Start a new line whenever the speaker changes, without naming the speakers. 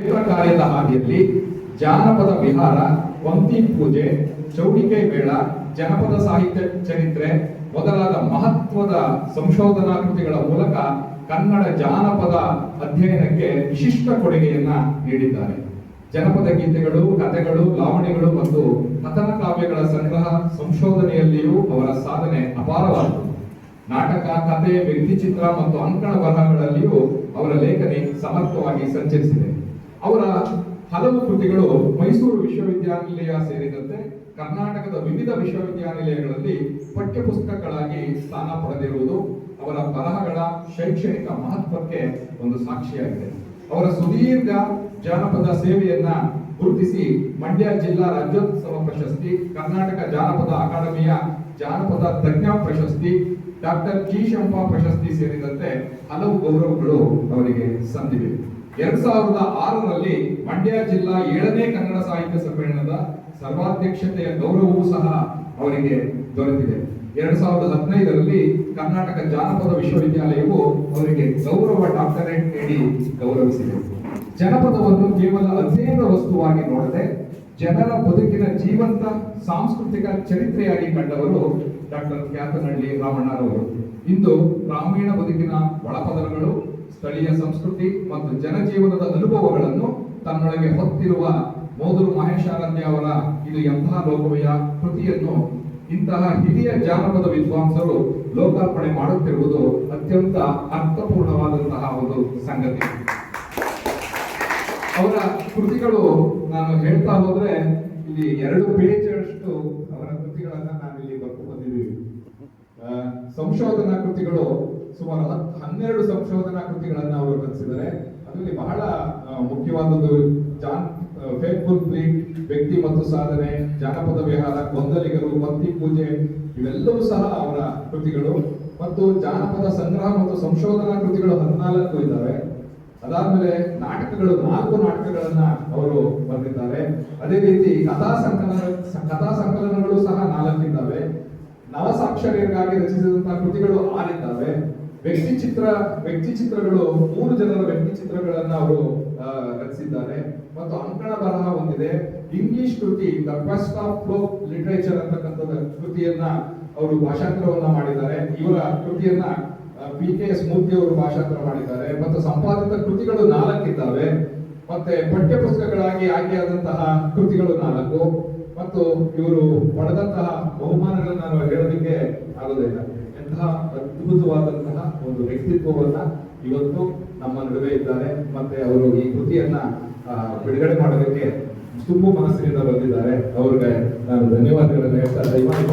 ಕ್ಷೇತ್ರ ಕಾರ್ಯದ ಹಾದಿಯಲ್ಲಿ ಜಾನಪದ ವಿಹಾರ, ಪಂಕ್ತಿ ಪೂಜೆ, ಚೌಡಿಕೆ ಮೇಳ, ಜನಪದ ಸಾಹಿತ್ಯ ಚರಿತ್ರೆ ಮೊದಲಾದ ಮಹತ್ವದ ಸಂಶೋಧನಾ ಕೃತಿಗಳ ಮೂಲಕ ಕನ್ನಡ ಜಾನಪದ ಅಧ್ಯಯನಕ್ಕೆ ವಿಶಿಷ್ಟ ಕೊಡುಗೆಯನ್ನ ನೀಡಿದ್ದಾರೆ. ಜನಪದ ಗೀತೆಗಳು, ಕಥೆಗಳು, ಲಾವಣಿಗಳು ಮತ್ತು ಕಥನ ಕಾವ್ಯಗಳ ಸಂಗ್ರಹ ಸಂಶೋಧನೆಯಲ್ಲಿಯೂ ಅವರ ಸಾಧನೆ ಅಪಾರವಾದದ್ದು. ನಾಟಕ, ಕಥೆ, ವ್ಯಕ್ತಿಚಿತ್ರ ಮತ್ತು ಅಂಕಣ ಬರಹಗಳಲ್ಲಿಯೂ ಅವರ ಲೇಖನಿ ಸಮರ್ಥವಾಗಿ ಸಂಚರಿಸಿದೆ. ಅವರ ಹಲವು ಕೃತಿಗಳು ಮೈಸೂರು ವಿಶ್ವವಿದ್ಯಾನಿಲಯ ಸೇರಿದಂತೆ ಕರ್ನಾಟಕದ ವಿವಿಧ ವಿಶ್ವವಿದ್ಯಾನಿಲಯಗಳಲ್ಲಿ ಪಠ್ಯಪುಸ್ತಕಗಳಾಗಿ ಸ್ಥಾನ ಪಡೆದಿರುವುದು ಅವರ ಬರಹಗಳ ಶೈಕ್ಷಣಿಕ ಮಹತ್ವಕ್ಕೆ ಒಂದು ಸಾಕ್ಷಿಯಾಗಿದೆ. ಅವರ ಸುದೀರ್ಘ ಜಾನಪದ ಸೇವೆಯನ್ನ ಗುರುತಿಸಿ ಮಂಡ್ಯ ಜಿಲ್ಲಾ ರಾಜ್ಯೋತ್ಸವ ಪ್ರಶಸ್ತಿ, ಕರ್ನಾಟಕ ಜಾನಪದ ಅಕಾಡೆಮಿಯ ಜಾನಪದ ತಜ್ಞ ಪ್ರಶಸ್ತಿ, ಡಾಕ್ಟರ್ ಜಿ ಶಂಪಾ ಪ್ರಶಸ್ತಿ ಸೇರಿದಂತೆ ಹಲವು ಗೌರವಗಳು ಅವರಿಗೆ ಸಂದಿವೆ. 2006ರಲ್ಲಿ ಮಂಡ್ಯ ಜಿಲ್ಲಾ 7ನೇ ಕನ್ನಡ ಸಾಹಿತ್ಯ ಸಮ್ಮೇಳನದ ಸರ್ವಾಧ್ಯಕ್ಷತೆಯ ಗೌರವವೂ ಸಹ ಅವರಿಗೆ ದೊರೆತಿದೆ. 2015ರಲ್ಲಿ ಕರ್ನಾಟಕ ಜಾನಪದ ವಿಶ್ವವಿದ್ಯಾಲಯವು ಅವರಿಗೆ ಗೌರವ ಡಾಕ್ಟರೇಟ್ ನೀಡಿ ಗೌರವಿಸಿದೆ. ಜನಪದವನ್ನು ಕೇವಲ ಅಧ್ಯಯನ ವಸ್ತುವಾಗಿ ನೋಡದೆ ಜನರ ಬದುಕಿನ ಜೀವಂತ ಸಾಂಸ್ಕೃತಿಕ ಚರಿತ್ರೆಯಾಗಿ ಕಂಡವರು ಡಾಕ್ಟರ್ ಕ್ಯಾತನಹಳ್ಳಿ ರಾಮಣ್ಣರವರು. ಇಂದು ಗ್ರಾಮೀಣ ಬದುಕಿನ ಒಳಪದರಗಳು, ಸ್ಥಳೀಯ ಸಂಸ್ಕೃತಿ ಮತ್ತು ಜನಜೀವನದ ಅನುಭವಗಳನ್ನು ತನ್ನೊಳಗೆ ಹೊತ್ತಿರುವ ಮೋದೂರು ಮಹೇಶಾರಾಧ್ಯ ಅವರ ಇದು ಎಂತಹ ಲೋಕವಯ ಕೃತಿಯನ್ನು ಇಂತಹ ಹಿರಿಯ ಜಾನಪದ ವಿದ್ವಾಂಸರು ಲೋಕಾರ್ಪಣೆ ಮಾಡುತ್ತಿರುವುದು ಅತ್ಯಂತ ಅರ್ಥಪೂರ್ಣವಾದಂತಹ ಒಂದು ಸಂಗತಿ. ಅವರ ಕೃತಿಗಳು ನಾನು ಹೇಳ್ತಾ ಹೋದ್ರೆ ಇಲ್ಲಿ 2 ಪೇಜ್ ಅಷ್ಟು ಅವರ ಕೃತಿಗಳನ್ನ ನಾವಿಲ್ಲಿ ಬರ್ಕೊಂಡು ಬಂದಿದ್ದೀವಿ. ಸಂಶೋಧನಾ ಕೃತಿಗಳು ಸುಮಾರು 12 ಸಂಶೋಧನಾ ಕೃತಿಗಳನ್ನ ಅವರು ರಚಿಸಿದ್ದಾರೆ. ಅದರಲ್ಲಿ ಬಹಳ ಮುಖ್ಯವಾದದ್ದು ಫೇತ್ಫುಲ್ ಫ್ಲೀಟ್, ವ್ಯಕ್ತಿ ಮತ್ತು ಸಾಧನೆ, ಜಾನಪದ ವಿಹಾರ, ಗೊಂದಲಿಗರು, ಪಂಕ್ತಿ ಪೂಜೆ ಇವೆಲ್ಲವೂ ಸಹ ಅವರ ಕೃತಿಗಳು. ಮತ್ತು ಜಾನಪದ ಸಂಗ್ರಹ ಮತ್ತು ಸಂಶೋಧನಾ ಕೃತಿಗಳು 14 ಇದ್ದಾವೆ. ಅದಾದ್ಮೇಲೆ ನಾಟಕಗಳು 4 ನಾಟಕಗಳನ್ನ ಅವರು ಬರೆದಿದ್ದಾರೆ. ಅದೇ ರೀತಿ ಕಥಾ ಸಂಕಲನಗಳು ಸಹ 4 ಇದ್ದಾವೆ. ನವಸಾಕ್ಷರಿಯರಿಗಾಗಿ ರಚಿಸಿದಂತಹ ಕೃತಿಗಳು 6 ಇದ್ದಾವೆ. ವ್ಯಕ್ತಿ ಚಿತ್ರಗಳು 3 ಜನರ ವ್ಯಕ್ತಿ ಚಿತ್ರಗಳನ್ನ ಅವರು ರಚಿಸಿದ್ದಾರೆ. ಮತ್ತು ಅಂಕಣ ಬರಹ ಹೊಂದಿದೆ. ಇಂಗ್ಲಿಷ್ ಕೃತಿ the quest of folk literature ಅಂತಕ್ಕಂಥ ಕೃತಿಯನ್ನ ಅವರು ಭಾಷಾಂತರವನ್ನ ಮಾಡಿದ್ದಾರೆ. ಇವರ ಕೃತಿಯನ್ನ PKS ಮೂರ್ತಿ ಅವರು ಭಾಷಾಂತರ ಮಾಡಿದ್ದಾರೆ. ಮತ್ತು ಸಂಪಾದಿತ ಕೃತಿಗಳು 4 ಇದ್ದಾವೆ. ಮತ್ತೆ ಪಠ್ಯ ಪುಸ್ತಕಗಳಾಗಿ ಆಯ್ಕೆಯಾದಂತಹ ಕೃತಿಗಳು 4. ಮತ್ತು ಇವರು ಪಡೆದಂತಹ ಬಹುಮಾನಗಳನ್ನು ನಾವು ಹೇಳೋದಕ್ಕೆ ಆಗೋದಿಲ್ಲ. ಎಂತಹ ಅದ್ಭುತವಾದಂತಹ ಒಂದು ವ್ಯಕ್ತಿತ್ವವನ್ನ ಇವತ್ತು ನಮ್ಮ ನಡುವೆ ಇದ್ದಾರೆ. ಮತ್ತೆ ಅವರು ಈ ಕೃತಿಯನ್ನ ಬಿಡುಗಡೆ ಮಾಡೋದಕ್ಕೆ ತುಂಬಾ ಮನಸ್ಸಿನಿಂದ ಬಂದಿದ್ದಾರೆ. ಅವ್ರಿಗೆ ನಾನು ಧನ್ಯವಾದಗಳನ್ನು ಹೇಳ್ತಾ ದಯಮಾಡಿ